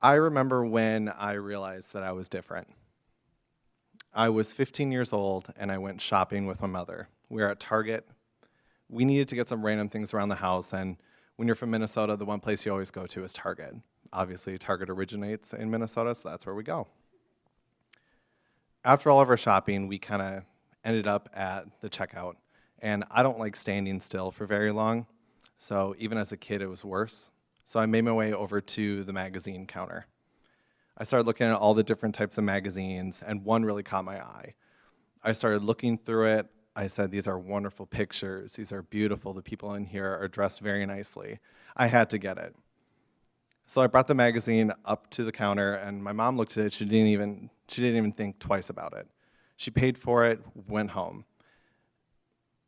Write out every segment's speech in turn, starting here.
I remember when I realized that I was different. I was 15 years old and I went shopping with my mother. We were at Target. We needed to get some random things around the house, and when you're from Minnesota, the one place you always go to is Target. Obviously, Target originates in Minnesota, so that's where we go. After all of our shopping, we kind of ended up at the checkout, and I don't like standing still for very long, so even as a kid, it was worse. So I made my way over to the magazine counter. I started looking at all the different types of magazines, and one really caught my eye. I started looking through it. I said, these are wonderful pictures. These are beautiful. The people in here are dressed very nicely. I had to get it. So I brought the magazine up to the counter, and my mom looked at it. She didn't even think twice about it. She paid for it, went home.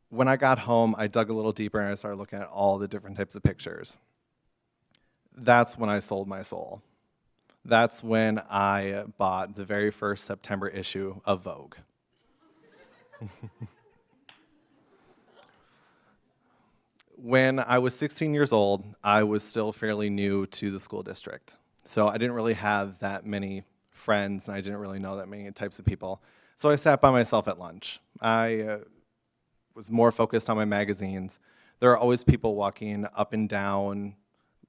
When I got home, I dug a little deeper, and I started looking at all the different types of pictures. That's when I sold my soul. That's when I bought the very first September issue of Vogue. When I was 16 years old, I was still fairly new to the school district. So I didn't really have that many friends, and I didn't really know that many types of people. So I sat by myself at lunch. I was more focused on my magazines. There are always people walking up and down,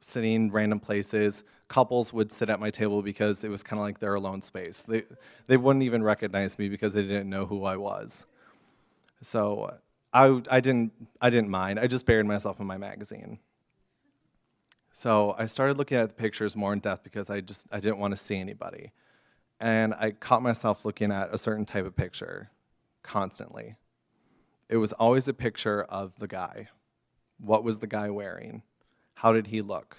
sitting random places. Couples would sit at my table because it was kind of like their alone space. They wouldn't even recognize me because they didn't know who I was. So I didn't mind. I just buried myself in my magazine. So I started looking at the pictures more in depth because I didn't want to see anybody. And I caught myself looking at a certain type of picture constantly. It was always a picture of the guy. What was the guy wearing? How did he look?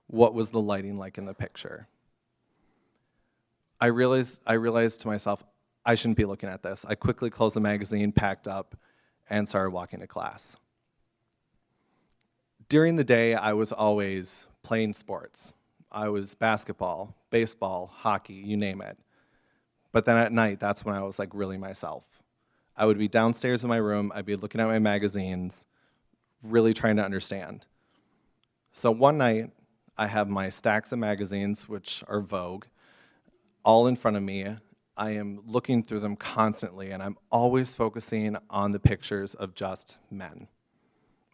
What was the lighting like in the picture? I realized to myself, I shouldn't be looking at this. I quickly closed the magazine, packed up, and started walking to class. During the day, I was always playing sports. I was basketball, baseball, hockey, you name it. But then at night, that's when I was like really myself. I would be downstairs in my room, I'd be looking at my magazines, really trying to understand. So one night, I have my stacks of magazines, which are Vogue, all in front of me. I am looking through them constantly, and I'm always focusing on the pictures of just men.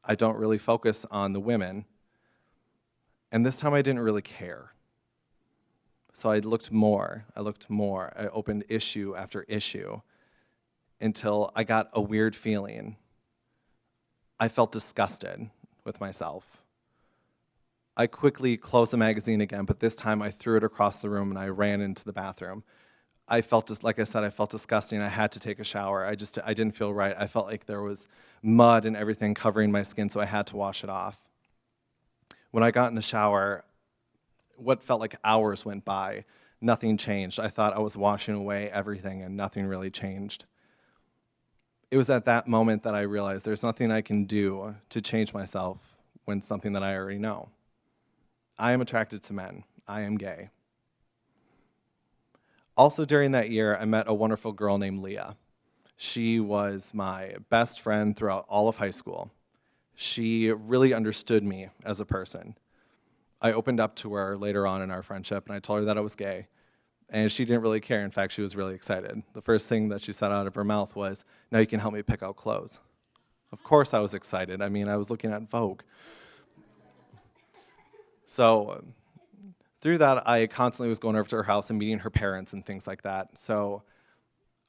I don't really focus on the women, and this time I didn't really care. So I looked more, I opened issue after issue, until I got a weird feeling. I felt disgusted with myself. I quickly closed the magazine again, but this time I threw it across the room and I ran into the bathroom. I felt, like I said, I felt disgusting. I had to take a shower. I didn't feel right. I felt like there was mud and everything covering my skin, so I had to wash it off. When I got in the shower, what felt like hours went by. Nothing changed. I thought I was washing away everything, and nothing really changed. It was at that moment that I realized there's nothing I can do to change myself when it's something that I already know. I am attracted to men. I am gay. Also during that year, I met a wonderful girl named Leah. She was my best friend throughout all of high school. She really understood me as a person. I opened up to her later on in our friendship, and I told her that I was gay. And she didn't really care. In fact, she was really excited. The first thing that she said out of her mouth was, "Now you can help me pick out clothes." Of course I was excited. I mean, I was looking at Vogue. So through that, I constantly was going over to her house and meeting her parents and things like that. So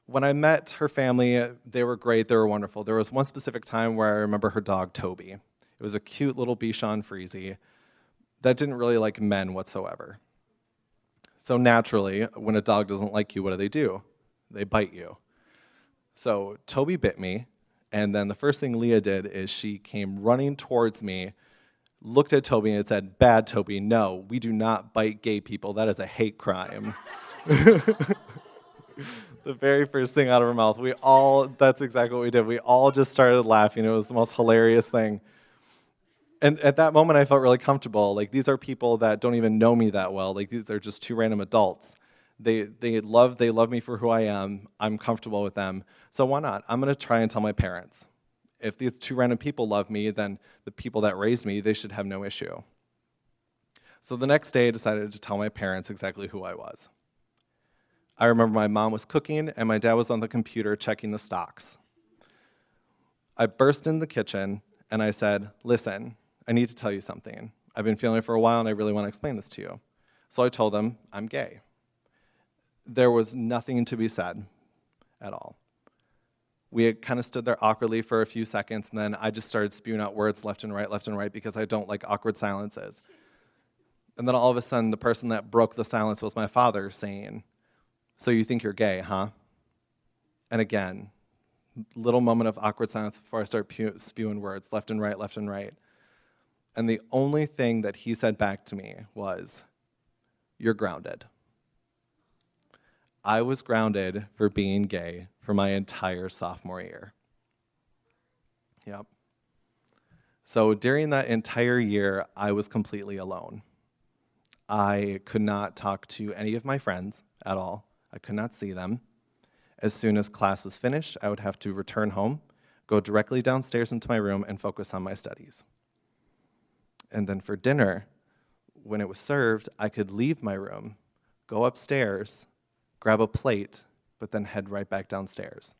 when I met her family, they were great, they were wonderful. There was one specific time where I remember her dog, Toby. It was a cute little Bichon Frise that didn't really like men whatsoever. So naturally, when a dog doesn't like you, what do? They bite you. So Toby bit me, and then the first thing Leah did is she came running towards me, looked at Toby and said, "Bad Toby, no, we do not bite gay people. That is a hate crime." The very first thing out of her mouth, that's exactly what we did. We all just started laughing. It was the most hilarious thing. And at that moment, I felt really comfortable. Like, these are people that don't even know me that well. Like, these are just two random adults. They love me for who I am. I'm comfortable with them. So why not? I'm going to try and tell my parents. If these two random people love me, then the people that raised me, they should have no issue. So the next day, I decided to tell my parents exactly who I was. I remember my mom was cooking and my dad was on the computer checking the stocks. I burst in the kitchen and I said, listen, I need to tell you something. I've been feeling it for a while and I really want to explain this to you. So I told them I'm gay. There was nothing to be said at all. We had kind of stood there awkwardly for a few seconds, and then I just started spewing out words left and right, because I don't like awkward silences. And then all of a sudden, the person that broke the silence was my father saying, so you think you're gay, huh? And again, little moment of awkward silence before I start spewing words left and right. And the only thing that he said back to me was, you're grounded. I was grounded for being gay for my entire sophomore year. Yep. So during that entire year, I was completely alone. I could not talk to any of my friends at all. I could not see them. As soon as class was finished, I would have to return home, go directly downstairs into my room, and focus on my studies. And then for dinner, when it was served, I could leave my room, go upstairs, grab a plate, but then head right back downstairs.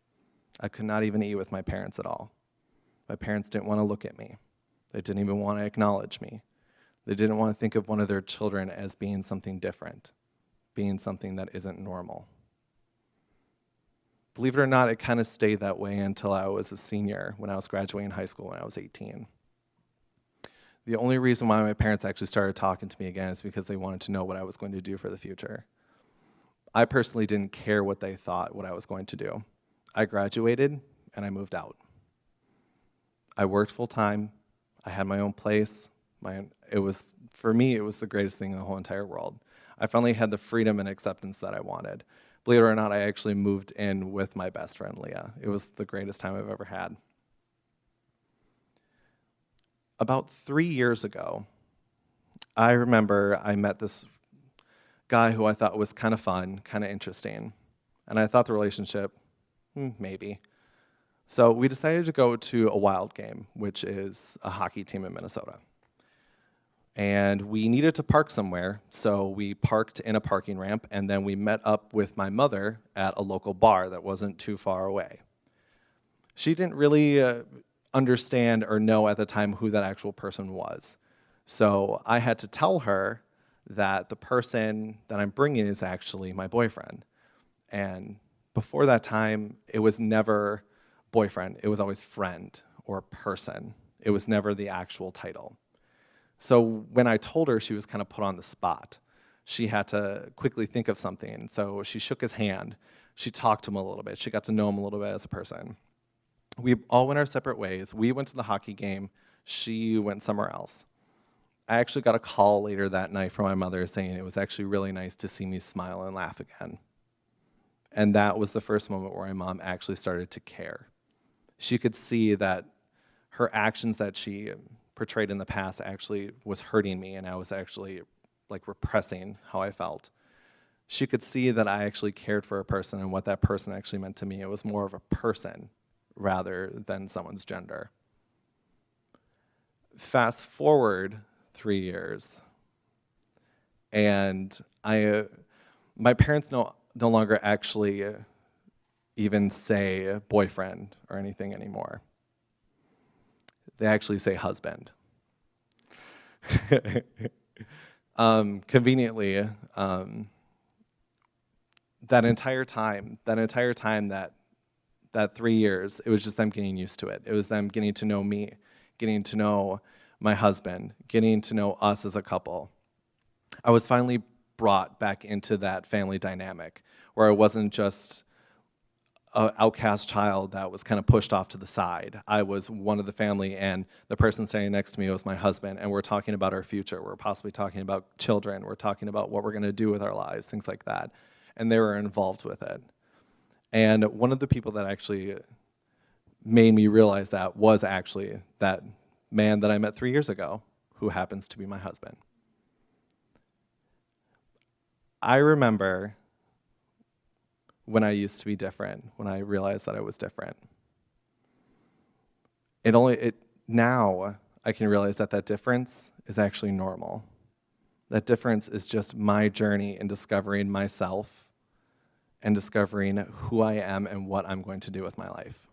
I could not even eat with my parents at all. My parents didn't want to look at me. They didn't even want to acknowledge me. They didn't want to think of one of their children as being something different, being something that isn't normal. Believe it or not, it kind of stayed that way until I was a senior, when I was graduating high school when I was 18. The only reason why my parents actually started talking to me again is because they wanted to know what I was going to do for the future. I personally didn't care what they thought what I was going to do. I graduated and I moved out. I worked full time. I had my own place. For me, it was the greatest thing in the whole entire world. I finally had the freedom and acceptance that I wanted. Believe it or not, I actually moved in with my best friend, Leah. It was the greatest time I've ever had. About 3 years ago, I remember I met this guy who I thought was kind of fun, kind of interesting. And I thought the relationship, maybe. So we decided to go to a Wild game, which is a hockey team in Minnesota. And we needed to park somewhere, so we parked in a parking ramp, and then we met up with my mother at a local bar that wasn't too far away. She didn't really understand or know at the time who that actual person was. So I had to tell her that the person that I'm bringing is actually my boyfriend. And before that time, it was never boyfriend. It was always friend or person. It was never the actual title. So when I told her, she was kind of put on the spot. She had to quickly think of something. So she shook his hand. She talked to him a little bit. She got to know him a little bit as a person. We all went our separate ways. We went to the hockey game. She went somewhere else. I actually got a call later that night from my mother saying it was actually really nice to see me smile and laugh again. And that was the first moment where my mom actually started to care. She could see that her actions that she portrayed in the past actually was hurting me, and I was actually like repressing how I felt. She could see that I actually cared for a person and what that person actually meant to me. It was more of a person rather than someone's gender. Fast forward 3 years, and my parents no longer actually even say boyfriend or anything anymore. They actually say husband. Conveniently, that entire time, that 3 years, it was just them getting used to it. It was them getting to know me, getting to know my husband, getting to know us as a couple. I was finally brought back into that family dynamic where I wasn't just an outcast child that was kind of pushed off to the side. I was one of the family, and the person standing next to me was my husband, and we're talking about our future. We're possibly talking about children. We're talking about what we're going to do with our lives, things like that. And they were involved with it. And one of the people that actually made me realize that was actually that man that I met 3 years ago, who happens to be my husband. I remember when I used to be different, when I realized that I was different. Now I can realize that that difference is actually normal. That difference is just my journey in discovering myself and discovering who I am and what I'm going to do with my life.